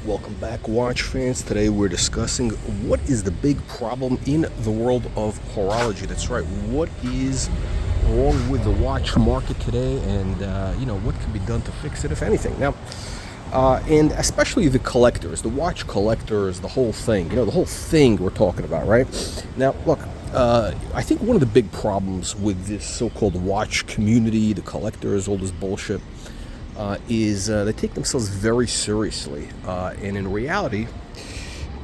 Welcome back, watch fans. Today we're discussing what is the big problem in the world of horology. That's right, what is wrong with the watch market today, and what can be done to fix it, if anything. Now, and especially the collectors, the watch collectors, the whole thing, the whole thing we're talking about, right? Now, look, I think one of the big problems with this so-called watch community, the collectors, all this bullshit, is they take themselves very seriously, and in reality,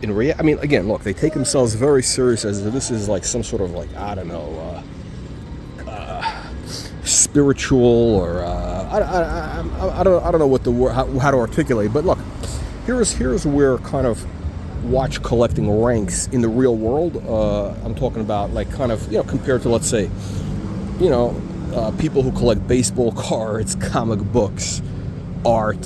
again, look, they take themselves very serious as if this is like some sort of spiritual or I don't know what the word how to articulate, but look, here's where kind of watch collecting ranks in the real world. I'm talking about like kind of compared to, let's say, people who collect baseball cards, comic books, art,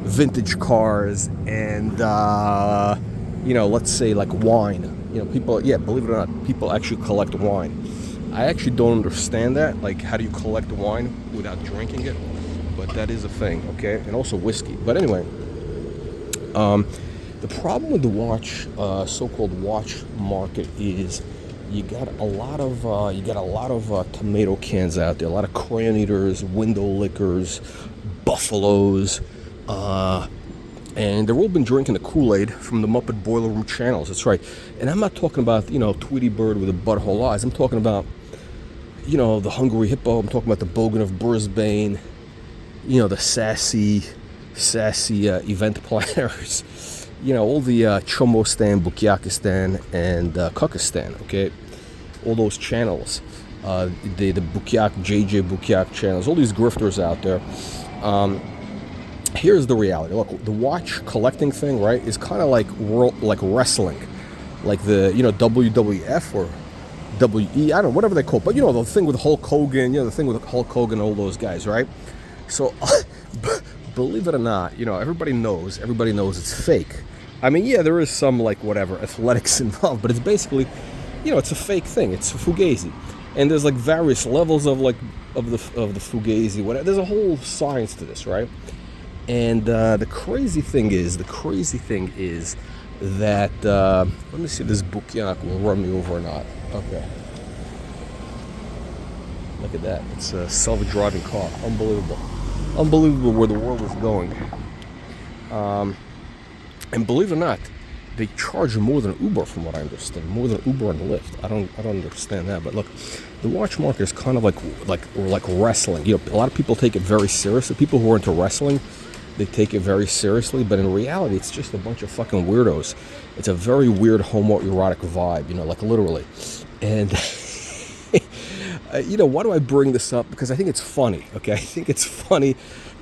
vintage cars, and let's say like wine. People, believe it or not, people actually collect wine. I actually don't understand that. Like, how do you collect wine without drinking it? But that is a thing, okay? And also whiskey. But anyway, the problem with the so-called watch market is you got a lot of tomato cans out there, a lot of crayon eaters, window lickers, buffaloes, and they've all been drinking the Kool-Aid from the Muppet Boiler Room channels. That's right. And I'm not talking about Tweety Bird with the butthole eyes. I'm talking about the Hungry Hippo. I'm talking about the Bogan of Brisbane. The sassy event planners. All the Chomostan, Buchiachistan, and Kukistan, okay? All those channels, the JJ Buchiak channels, all these grifters out there. Here's the reality. Look, the watch collecting thing, right, is kind of like wrestling, like the WWF or WE, I don't know, whatever they call it, but the thing with Hulk Hogan, all those guys, right? So, believe it or not, everybody knows it's fake. I mean, there is some athletics involved, but it's basically, it's a fake thing. It's Fugazi, and there's like various levels of the Fugazi. Whatever. There's a whole science to this, right? And the crazy thing is that let me see if this Buchiak will run me over or not. Okay, look at that. It's a self-driving car. Unbelievable where the world is going. And believe it or not, they charge more than Uber, from what I understand, more than Uber and Lyft. I don't understand that, but look, the watch market is kind of like wrestling. A lot of people take it very seriously. People who are into wrestling, they take it very seriously, but in reality, it's just a bunch of fucking weirdos. It's a very weird homoerotic vibe, like literally. And why do I bring this up? Because I think it's funny. Okay, I think it's funny.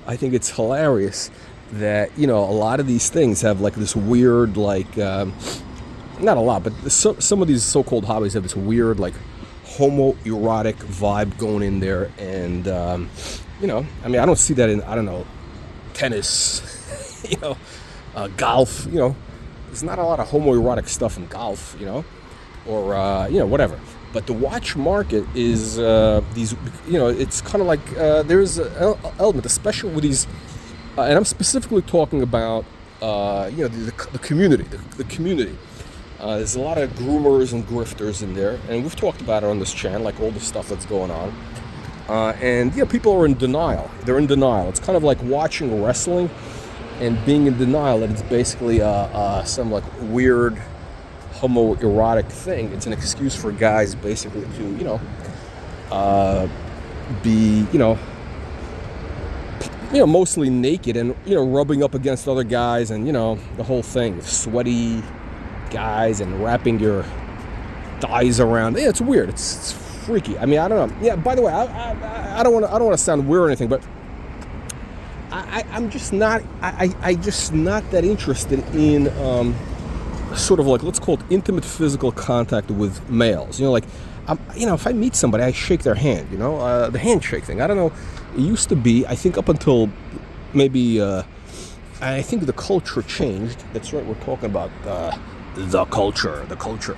I think it's hilarious that a lot of these things have like this weird not a lot, but some of these so-called hobbies have this weird like homoerotic vibe going in there, and I don't see that in, I don't know, tennis, golf. There's not a lot of homoerotic stuff in golf, or whatever. But the watch market is it's kind of like there's an element, especially with these. And I'm specifically talking about, the community. The community. There's a lot of groomers and grifters in there, and we've talked about it on this channel, like all the stuff that's going on. And people are in denial. They're in denial. It's kind of like watching wrestling and being in denial that it's basically some like weird homoerotic thing. It's an excuse for guys basically to, be, mostly naked and, rubbing up against other guys and, the whole thing. Sweaty guys and wrapping your thighs around. Yeah, it's weird. It's freaky. I don't know. Yeah, by the way, I don't want to sound weird or anything, but I'm just not that interested in sort of like, let's call it intimate physical contact with males. If I meet somebody, I shake their hand, the handshake thing. I don't know. It used to be, I think up until maybe, I think the culture changed. That's right, we're talking about the culture.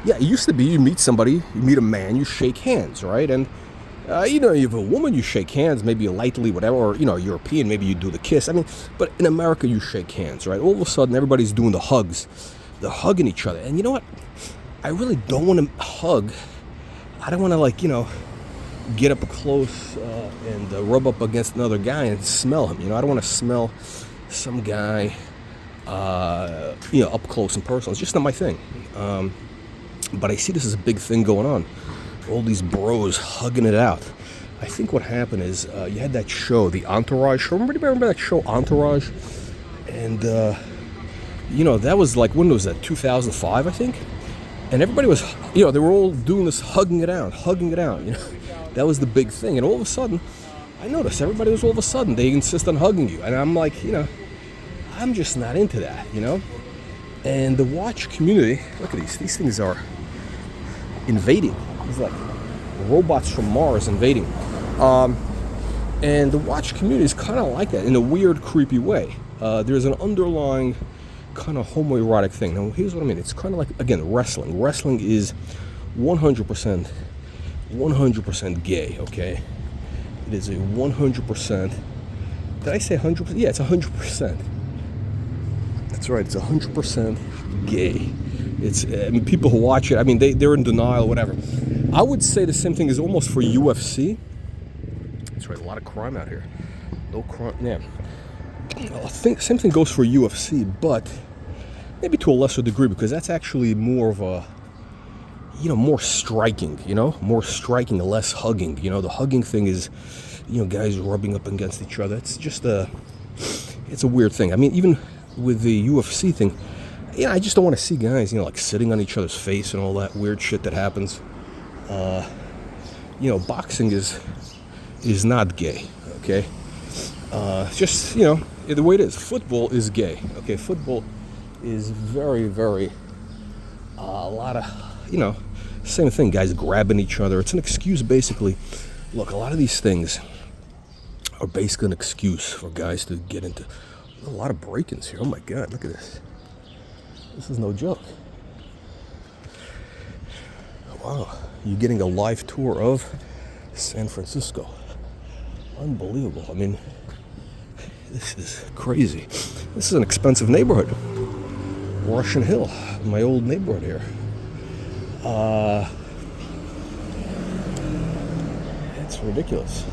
Yeah, it used to be you meet somebody, you meet a man, you shake hands, right? And You know, if a woman, you shake hands, maybe lightly, whatever, or, you know, European, maybe you do the kiss. I mean, but in America, you shake hands, right? All of a sudden, everybody's doing the hugs. They're hugging each other. And you know what? I really don't want to hug. I don't want to, like, you know, get up close and rub up against another guy and smell him. You know, I don't want to smell some guy, you know, up close and personal. It's just not my thing. But I see this as a big thing going on. All these bros hugging it out. I think what happened is you had that show, the Entourage show. Remember that show, Entourage? And, you know, that was like, when was that, 2005, I think? And everybody was, you know, they were all doing this hugging it out, you know. That was the big thing. And all of a sudden, I noticed everybody was all of a sudden, they insist on hugging you. And I'm like, you know, I'm just not into that, you know. And the watch community, look at these things are invading. It's like robots from Mars invading. And the watch community is kind of like that in a weird, creepy way. There's an underlying kind of homoerotic thing. Now, here's what I mean. It's kind of like, again, wrestling. Wrestling is 100% gay, okay? It is a 100%. Did I say 100%? Yeah, it's 100%. That's right, it's 100% gay. It's, I mean, people who watch it, I mean, they're in denial, whatever. I would say the same thing is almost for UFC. That's right, a lot of crime out here. No crime, yeah. I think same thing goes for UFC, but maybe to a lesser degree, because that's actually more of a, you know, more striking, you know, more striking, less hugging. You know, the hugging thing is, you know, guys rubbing up against each other. It's just it's a weird thing. I mean, even with the UFC thing, yeah, I just don't want to see guys, you know, like sitting on each other's face and all that weird shit that happens. You know, boxing is not gay, okay? Just, you know, the way it is. Football is gay, okay? Football is very, very, a lot of, you know, same thing, guys grabbing each other. It's an excuse, basically. Look, a lot of these things are basically an excuse for guys to get into a lot of break-ins here. Oh my God, look at this. This is no joke. Wow, you're getting a live tour of San Francisco. Unbelievable. I mean, this is crazy. This is an expensive neighborhood. Russian Hill, my old neighborhood here. It's ridiculous.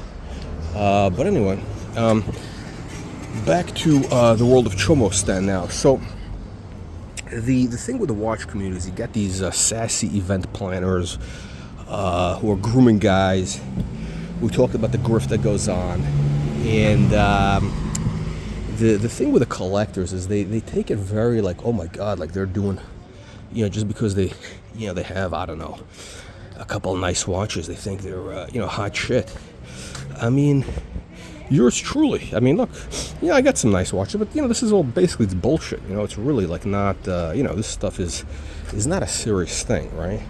But anyway, back to the world of Chomostan now. So, the thing with the watch community is you got these sassy event planners who are grooming guys. We talked about the grift that goes on. And the thing with the collectors is they take it very like, oh my God, like they're doing, you know, just because they, you know, they have, I don't know, a couple of nice watches, they think they're, you know, hot shit. I mean, yours truly. I mean, look, yeah, I got some nice watches, but, you know, this is all basically, it's bullshit. You know, it's really like not, you know, this stuff is not a serious thing, right?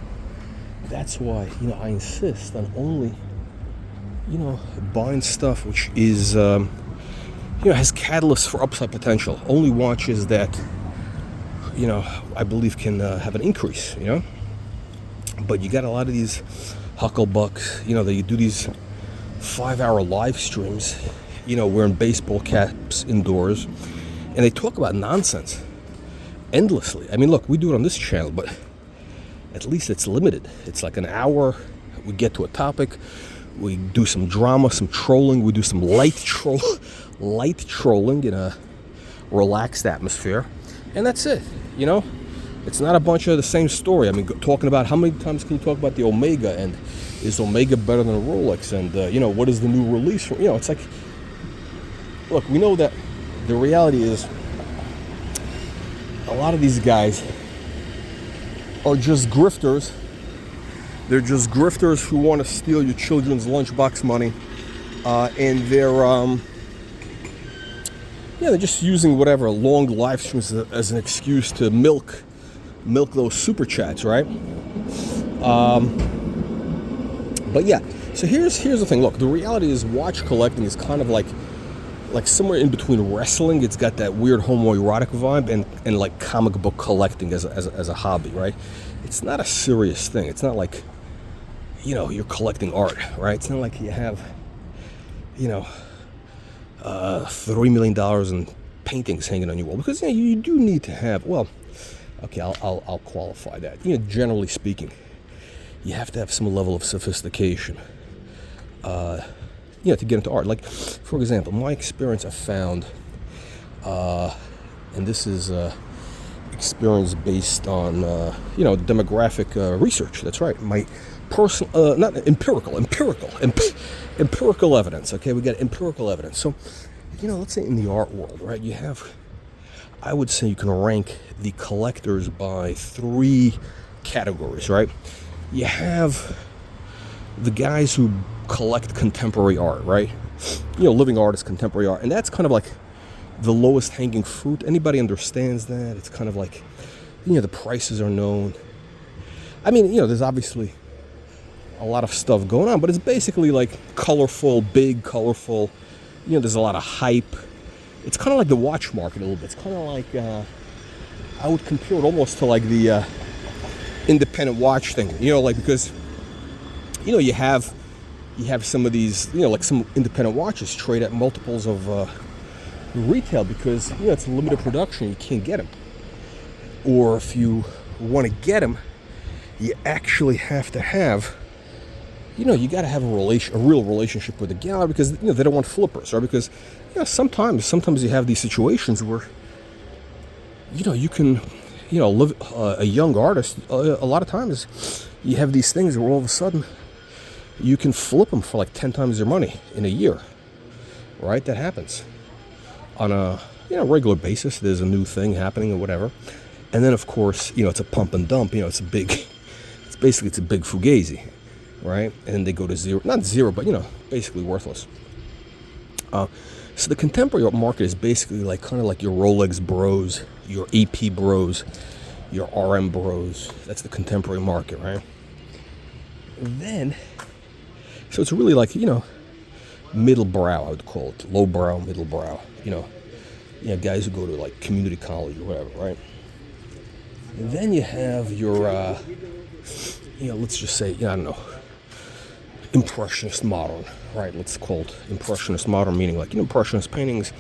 That's why, you know, I insist on only, you know, buying stuff which is, you know, has catalysts for upside potential. Only watches that, you know, I believe can have an increase, you know? But you got a lot of these hucklebucks, you know, they do these 5-hour live streams, you know, wearing baseball caps indoors, and they talk about nonsense endlessly. I mean, look, we do it on this channel, but at least it's limited. It's like an hour. We get to a topic. We do some drama, some trolling. We do some light trolling in a relaxed atmosphere, and that's it. You know, it's not a bunch of the same story. I mean, talking about how many times can you talk about the Omega, and is Omega better than a Rolex, and you know, what is the new release? You know, it's like, look, we know that the reality is a lot of these guys are just grifters. They're just grifters who want to steal your children's lunchbox money, and they're yeah, they're just using whatever long live streams as an excuse to milk those super chats, right? But yeah, so here's the thing. Look, the reality is watch collecting is kind of like somewhere in between wrestling. It's got that weird homoerotic vibe and like comic book collecting as a hobby, right? It's not a serious thing. It's not like, you're collecting art, right? It's not like you have, you know, $3 million in paintings hanging on your wall, because you do need to have. Well, okay, I'll qualify that. Generally speaking, you have to have some level of sophistication, to get into art. Like, for example, my experience, I found, and this is experience based on, demographic research. That's right. My personal, not empirical evidence. Okay, we got empirical evidence. So, let's say in the art world, right, you have, I would say you can rank the collectors by 3 categories, right? You have the guys who collect contemporary art, right? Living art is contemporary art, and that's kind of like the lowest hanging fruit. Anybody understands that? It's kind of like, the prices are known. I mean, there's obviously a lot of stuff going on, but it's basically like big colorful, there's a lot of hype. It's kind of like the watch market a little bit. It's kind of like, I would compare it almost to like the independent watch thing, because, you have some of these, like some independent watches trade at multiples of retail, because, it's limited production, you can't get them. Or if you want to get them, you actually have to have, you got to have a real relationship with the gallery, because, they don't want flippers, right? Because, sometimes you have these situations where, you can, live a young artist. A lot of times you have these things where all of a sudden you can flip them for like 10 times their money in a year, right? That happens on a regular basis. There's a new thing happening or whatever. And then, of course, it's a pump and dump. It's a big fugazi, right? And they go to zero, not zero, but, basically worthless. So the contemporary art market is basically like kind of like your Rolex bros, your AP bros, your RM bros. That's the contemporary market, right? And then, so it's really like, middle brow, I would call it. Low brow, middle brow. Guys who go to like community college or whatever, right? And then you have your, let's just say, I don't know, Impressionist modern, right? Let's call it Impressionist modern, meaning like, Impressionist paintings,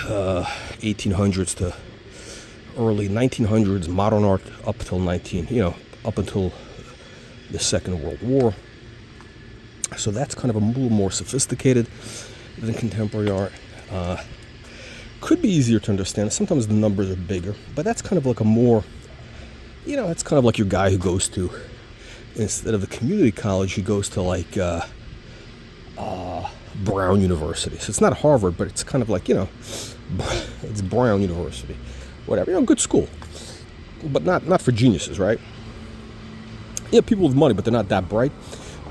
1800s to early 1900s, modern art up until up until the Second World War. So that's kind of a little more sophisticated than contemporary art. Could be easier to understand. Sometimes the numbers are bigger, but that's kind of like a more, that's kind of like your guy who goes to, instead of the community college, he goes to like Brown University. So it's not Harvard, but it's kind of like, it's Brown University, whatever. Good school, but not for geniuses, right? People with money, but they're not that bright.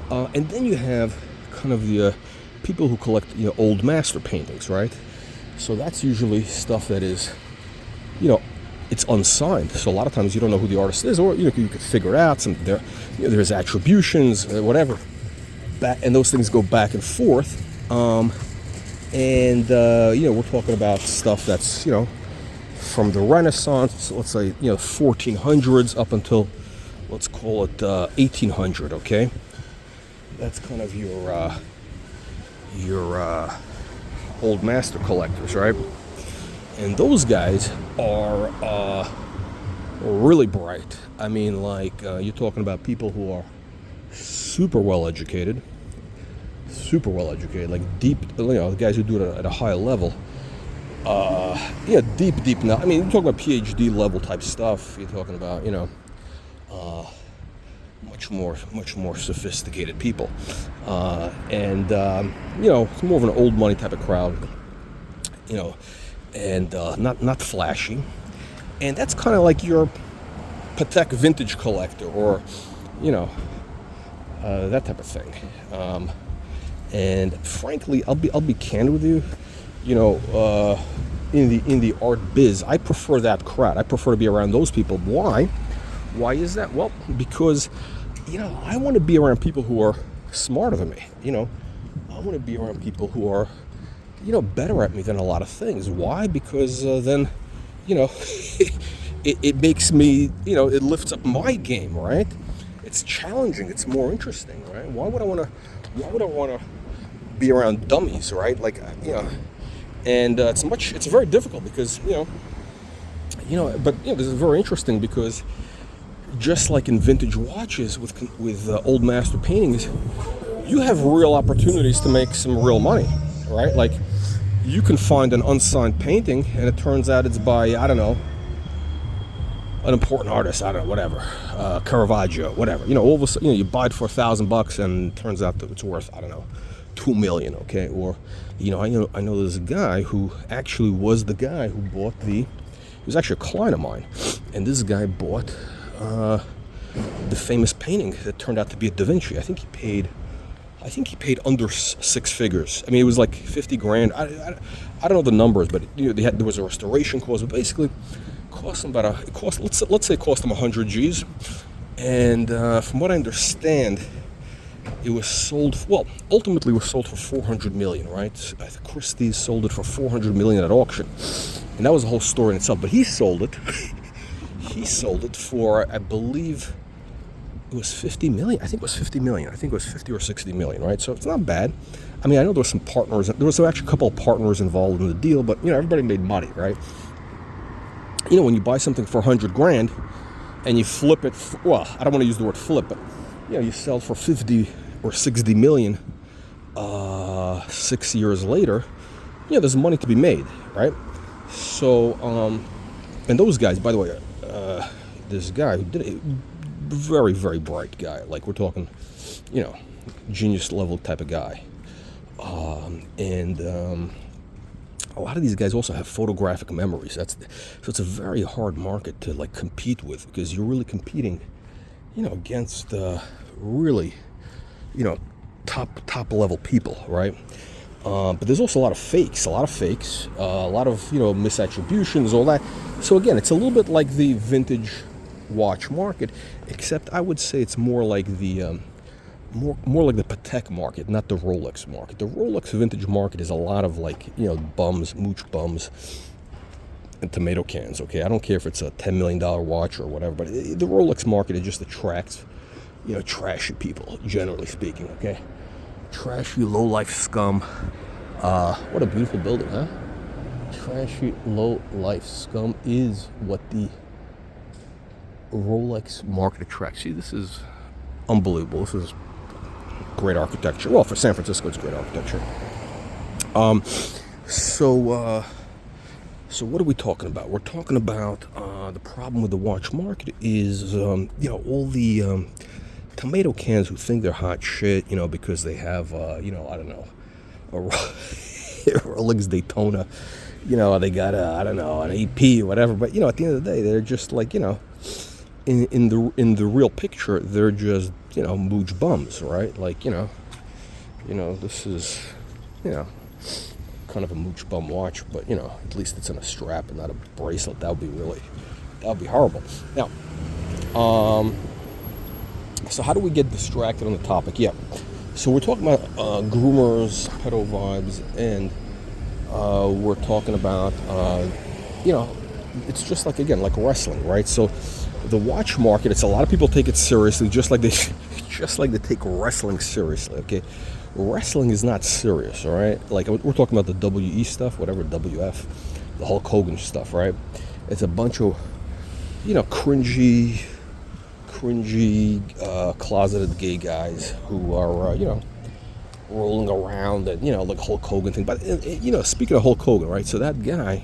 And then you have kind of the people who collect, old master paintings, right? So that's usually stuff that is, it's unsigned. So a lot of times you don't know who the artist is, or you could figure out there's attributions, whatever. And those things go back and forth. We're talking about stuff that's, from the Renaissance, let's say, 1400s up until, let's call it 1800, okay? That's kind of your old master collectors, right? And those guys are really bright. I mean, like, you're talking about people who are super well educated, like deep, the guys who do it at a high level. Deep now. I mean, you're talking about PhD level type stuff. You're talking about, much more sophisticated people. It's more of an old money type of crowd, and not flashy. And that's kind of like your Patek vintage collector, or, that type of thing. And frankly, I'll be candid with you, in the art biz, I prefer that crowd. I prefer to be around those people. Why? Why is that? Well, because, I want to be around people who are smarter than me. I want to be around people who are, better at me than a lot of things. Why? Because then, it makes me, it lifts up my game, right? it's challenging. It's more interesting, right? Why would I want to? Why would I want to be around dummies, right? Like, and it's very difficult because but this is very interesting because just like in vintage watches with old master paintings, you have real opportunities to make some real money, right? Like, you can find an unsigned painting and it turns out it's by, I don't know, an important artist, I don't know, whatever, Caravaggio, whatever. All of a sudden, you buy it for $1,000 and it turns out that it's worth, I don't know, $2 million, okay? Or, I know there's a guy who actually was the guy who bought he was actually a client of mine, and this guy bought the famous painting that turned out to be a Da Vinci. I think he paid under six figures. I mean, it was like 50 grand. I don't know the numbers, but there was a restoration cost. But basically, cost them let's say it cost them 100 G's. And from what I understand, it was sold. Well, ultimately, it was sold for 400 million. Right? I think Christie's sold it for 400 million at auction, and that was a whole story in itself. But he sold it. He sold it for, I believe, it was 50 million. I think it was 50 million. I think it was 50 or 60 million, right? So it's not bad. I mean, I know there were some partners. There was actually a couple of partners involved in the deal, but, everybody made money, right? When you buy something for 100 grand and you flip it, I don't want to use the word flip, but, you sell for 50 or 60 million 6 years later, there's money to be made, right? So, and those guys, by the way, this guy who did it, very, very bright guy. Like, we're talking, genius level type of guy. And a lot of these guys also have photographic memories. So it's a very hard market to like compete with, because you're really competing, against really, top level people, right? But there's also a lot of fakes, a lot of misattributions, all that. So again, it's a little bit like the vintage watch market, except I would say it's more like the more like the Patek market, not the Rolex market. The Rolex vintage market is a lot of bums, mooch bums, and tomato cans. Okay, I don't care if it's a $10 million watch or whatever, but the Rolex market, it just attracts trashy people, generally speaking. Okay, trashy low life scum. What a beautiful building, huh? Trashy low life scum is what the Rolex market attracts. See, this is unbelievable. This is great architecture. Well, for San Francisco, it's great architecture. So what are we talking about? We're talking about the problem with the watch market is, all the tomato cans who think they're hot shit, because they have, I don't know, a Rolex Daytona, they got an AP or whatever. But at the end of the day, they're just like, in the real picture, they're just mooch bums, right? Like this is kind of a mooch bum watch, but at least it's in a strap and not a bracelet. That would be horrible. Now, so how do we get distracted on the topic? Yeah, so we're talking about groomers, pedo vibes, and we're talking about it's just like wrestling, right? So the watch market, it's a lot of people take it seriously, just like they take wrestling seriously. Okay, wrestling is not serious, all right? Like, we're talking about the WE stuff, whatever, WF, the Hulk Hogan stuff, right? It's a bunch of cringy closeted gay guys who are rolling around and like Hulk Hogan thing. But speaking of Hulk Hogan, right? So that guy,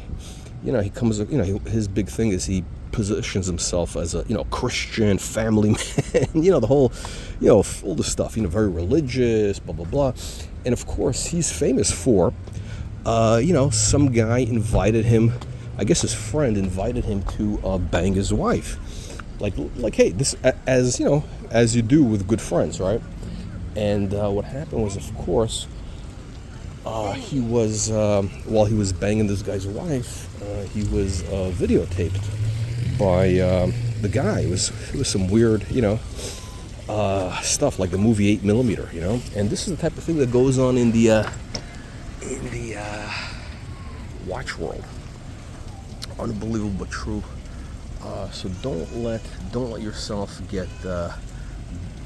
he comes, his big thing is he positions himself as a Christian family man, the whole all the stuff, very religious, blah blah blah. And of course he's famous for some guy invited him, I guess his friend invited him to bang his wife, like hey, this, as you do with good friends, right? And what happened was, of course, he was while he was banging this guy's wife, he was videotaped by the guy. It was some weird, stuff like the movie 8mm, And this is the type of thing that goes on in the watch world. Unbelievable but true. So don't let yourself get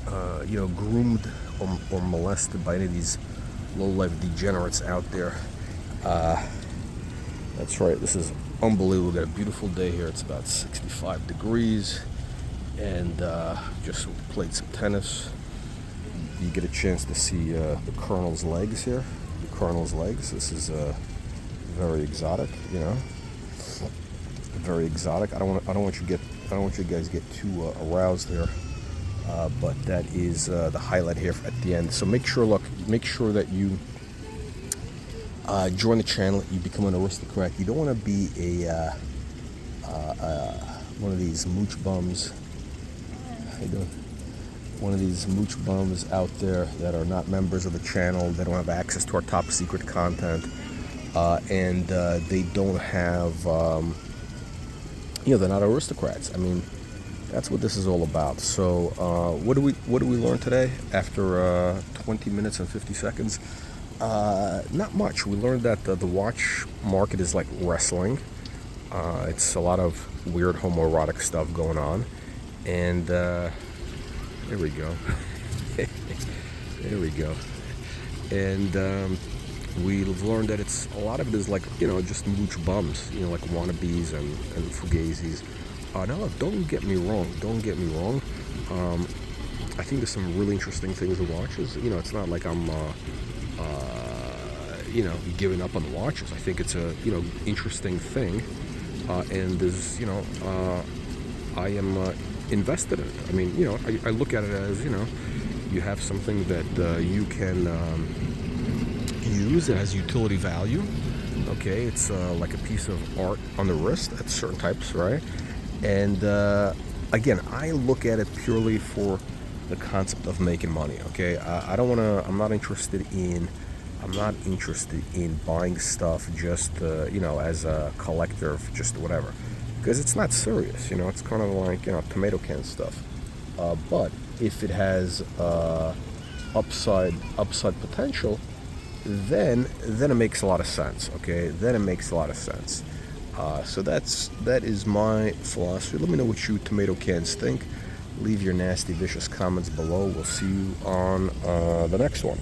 groomed or molested by any of these low-life degenerates out there. That's right, this is unbelievable. We got a beautiful day here. It's about 65 degrees, and just played some tennis. You get a chance to see the Colonel's legs here. The Colonel's legs. This is very exotic, very exotic. I don't want you guys get too aroused here. But that is the highlight here at the end. So make sure that you join the channel. You become an aristocrat. You don't want to be a one of these mooch bums. How you doing? One of these mooch bums out there that are not members of the channel. They don't have access to our top secret content, and they don't have. They're not aristocrats. I mean, that's what this is all about. So what do we learn today after 20 minutes and 50 seconds? Not much. We learned that the watch market is like wrestling. It's a lot of weird homoerotic stuff going on, and there we go. There we go. And we've learned that it's a lot of it is like just mooch bums, like wannabes and fugazis. No, don't get me wrong. I think there's some really interesting things in watches. It's not like I'm, giving up on the watches. I think it's a, interesting thing. And there's, I am invested in it. I mean, I look at it as, you have something that you can use. It has utility value. Okay, it's like a piece of art on the wrist at certain types, right? And again, I look at it purely for the concept of making money. Okay, I'm not interested in buying stuff just as a collector, just whatever, because it's not serious. It's kind of like tomato can stuff. But if it has upside potential, then it makes a lot of sense. Okay, then it makes a lot of sense. So that is my philosophy. Let me know what you tomato cans think. Leave your nasty, vicious comments below. We'll see you on the next one.